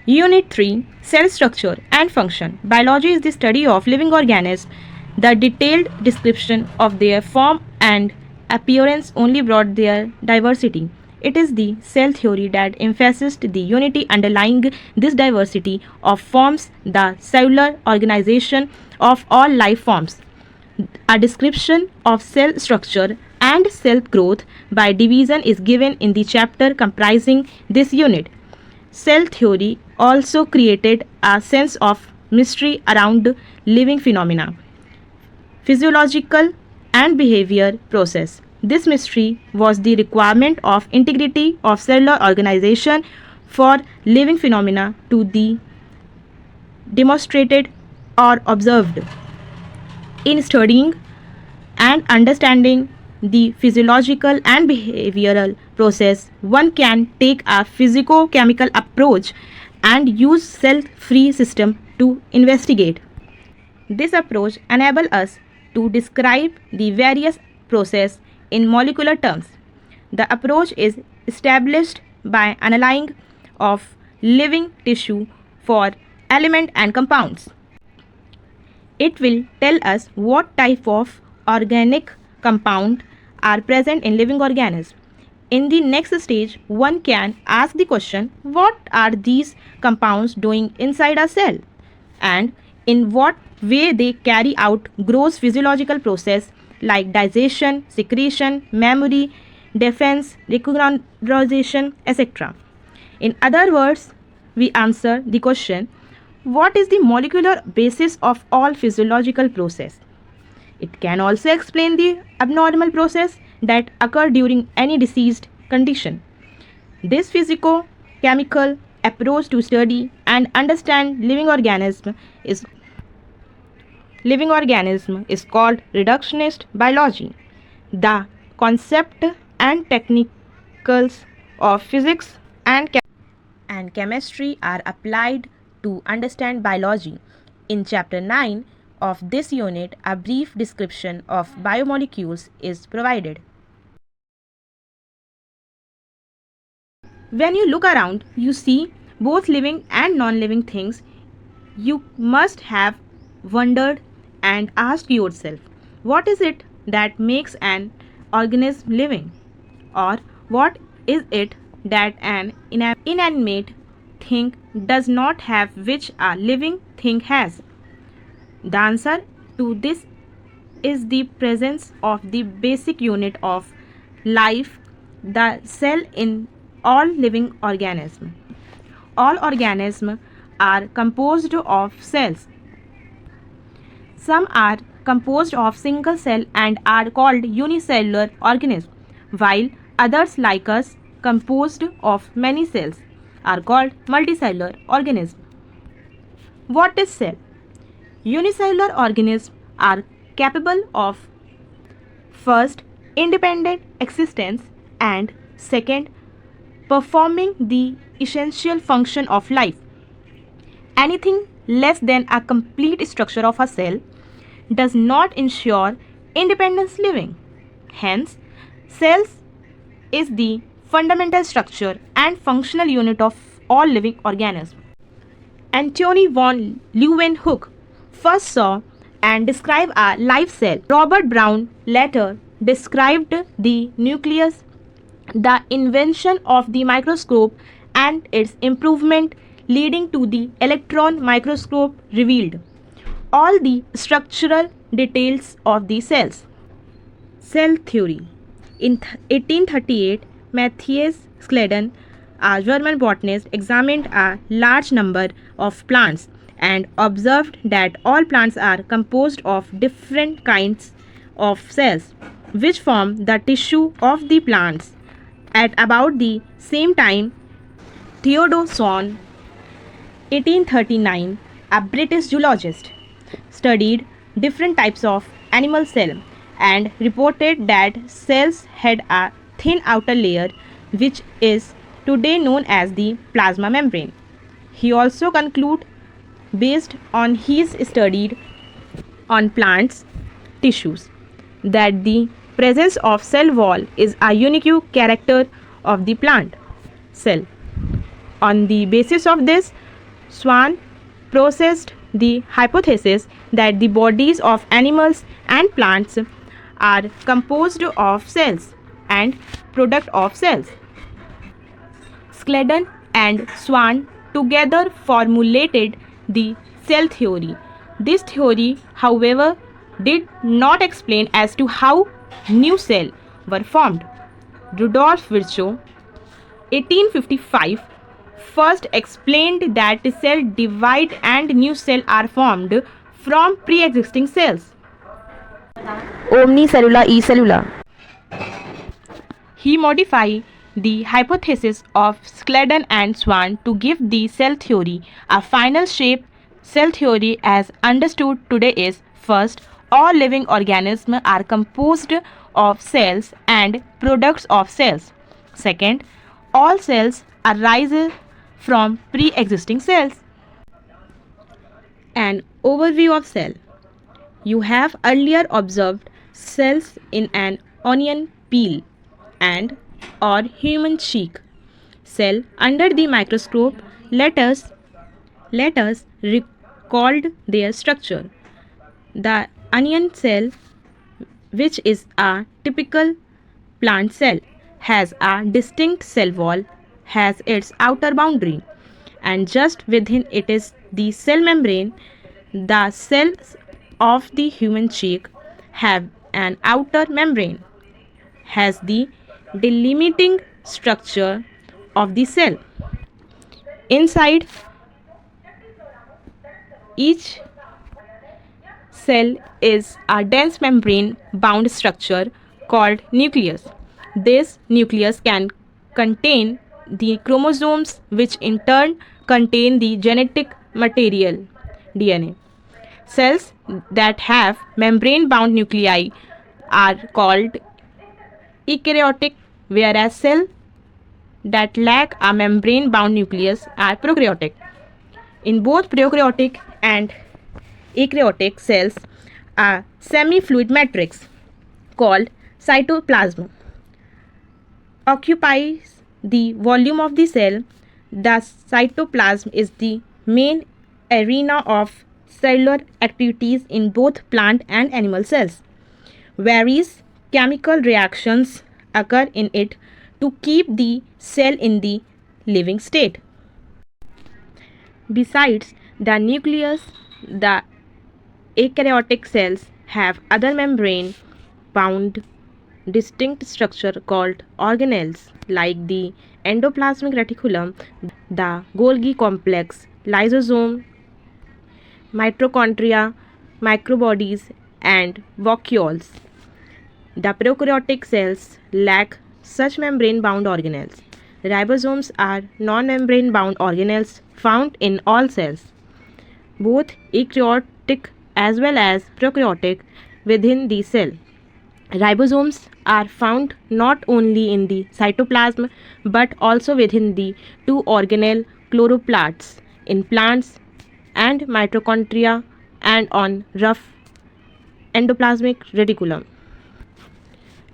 Unit 3 Cell Structure and Function. Biology is the study of living organisms. The detailed description of their form and appearance only brought their diversity. It is the cell theory that emphasized the unity underlying this diversity of forms, the cellular organization of all life forms. A description of cell structure and cell growth by division is given in the chapter comprising this unit. Cell theory also created a sense of mystery around living phenomena, physiological and behavior process. This mystery was the requirement of integrity of cellular organization for living phenomena to be demonstrated or observed. In studying and understanding the physiological and behavioral process, one can take a physico-chemical approach and use cell-free system to investigate. This approach enables us to describe the various processes in molecular terms. The approach is established by analyzing of living tissue for elements and compounds. It will tell us what type of organic compound are present in living organisms. In the next stage, one can ask the question, what are these compounds doing inside a cell? And in what way they carry out gross physiological process like digestion, secretion, memory, defense, recognition, etc. In other words, we answer the question, what is the molecular basis of all physiological process? It can also explain the abnormal process that occur during any diseased condition. This physico-chemical approach to study and understand living organism is called reductionist biology. The concept and technicals of physics and chemistry are applied to understand biology. In chapter 9 of this unit, a brief description of biomolecules is provided. When you look around, you see both living and non-living things. You must have wondered and asked yourself, what is it that makes an organism living? Or what is it that an inanimate thing does not have which a living thing has? The answer to this is the presence of the basic unit of life, the cell in all living organisms. All organisms are composed of cells. Some are composed of single cell and are called unicellular organisms, while others like us composed of many cells are called multicellular organisms. What is cell? Unicellular organisms are capable of first, independent existence, and second, performing the essential function of life. Anything less than a complete structure of a cell does not ensure independent living. Hence, cells is the fundamental structure and functional unit of all living organisms. Antony von Leeuwenhoek first saw and described a live cell. Robert Brown later described the nucleus. The invention of the microscope and its improvement leading to the electron microscope revealed all the structural details of the cells. Cell theory. In 1838, Matthias Scladen, a German botanist, examined a large number of plants and observed that all plants are composed of different kinds of cells, which form the tissue of the plants. At about the same time, Theodore Swan, 1839, a British zoologist, studied different types of animal cells and reported that cells had a thin outer layer which is today known as the plasma membrane. He also concluded, based on his study on plants tissues, that the presence of cell wall is a unique character of the plant cell. On the basis of this, Swan processed the hypothesis that the bodies of animals and plants are composed of cells and product of cells. Scledden and Swan together formulated the cell theory. This theory, however, did not explain as to how new cells were formed. Rudolf Virchow, 1855, first explained that cell divide and new cells are formed from pre-existing cells. Omnicellular e-cellular. He modified the hypothesis of Scledden and Swan to give the cell theory a final shape. Cell theory as understood today is: first, all living organisms are composed of cells and products of cells. Second, all cells arise from pre-existing cells. An overview of cell. You have earlier observed cells in an onion peel and or human cheek. Cell under the microscope. Let us recall their structure. The onion cell, which is a typical plant cell, has a distinct cell wall, has its outer boundary, and just within it is the cell membrane. The cells of the human cheek have an outer membrane, has the delimiting structure of the cell. Inside each cell is a dense membrane bound structure called nucleus. This nucleus can contain the chromosomes, which in turn contain the genetic material DNA. Cells that have membrane bound nuclei are called eukaryotic, whereas cells that lack a membrane bound nucleus are prokaryotic. In both prokaryotic and eukaryotic cells, a semi-fluid matrix called cytoplasm occupies the volume of the cell. The cytoplasm is the main arena of cellular activities in both plant and animal cells. Various chemical reactions occur in it to keep the cell in the living state. Besides the nucleus, the eukaryotic cells have other membrane bound distinct structure called organelles, like the endoplasmic reticulum, the Golgi complex, lysosome, mitochondria, microbodies, and vacuoles. The prokaryotic cells lack such membrane bound organelles. Ribosomes are non-membrane bound organelles found in all cells, both eukaryotic as well as prokaryotic, within the cell. Ribosomes are found not only in the cytoplasm but also within the two organelle chloroplasts in plants and mitochondria and on rough endoplasmic reticulum.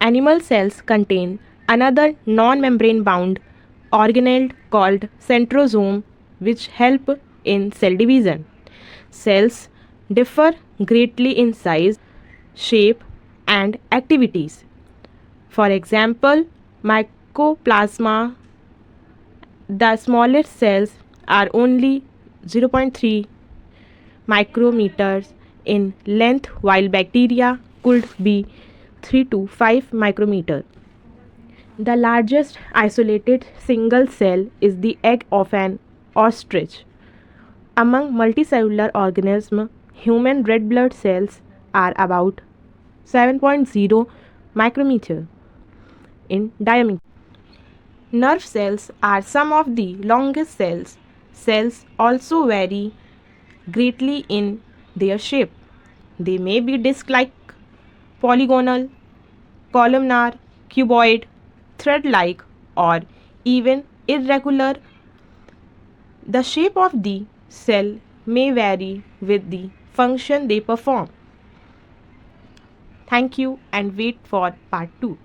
Animal cells contain another non-membrane bound organelle called centrosome, which help in cell division. Cells differ greatly in size, shape, and activities. For example, mycoplasma, the smallest cells are only 0.3 micrometers in length, while bacteria could be 3 to 5 micrometer. The largest isolated single cell is the egg of an ostrich. Among multicellular organisms, human red blood cells are about 7.0 micrometer in diameter. Nerve cells are some of the longest cells. Cells also vary greatly in their shape. They may be disc-like, polygonal, columnar, cuboid, thread-like, or even irregular. The shape of the cell may vary with the function they perform. Thank you and wait for part 2.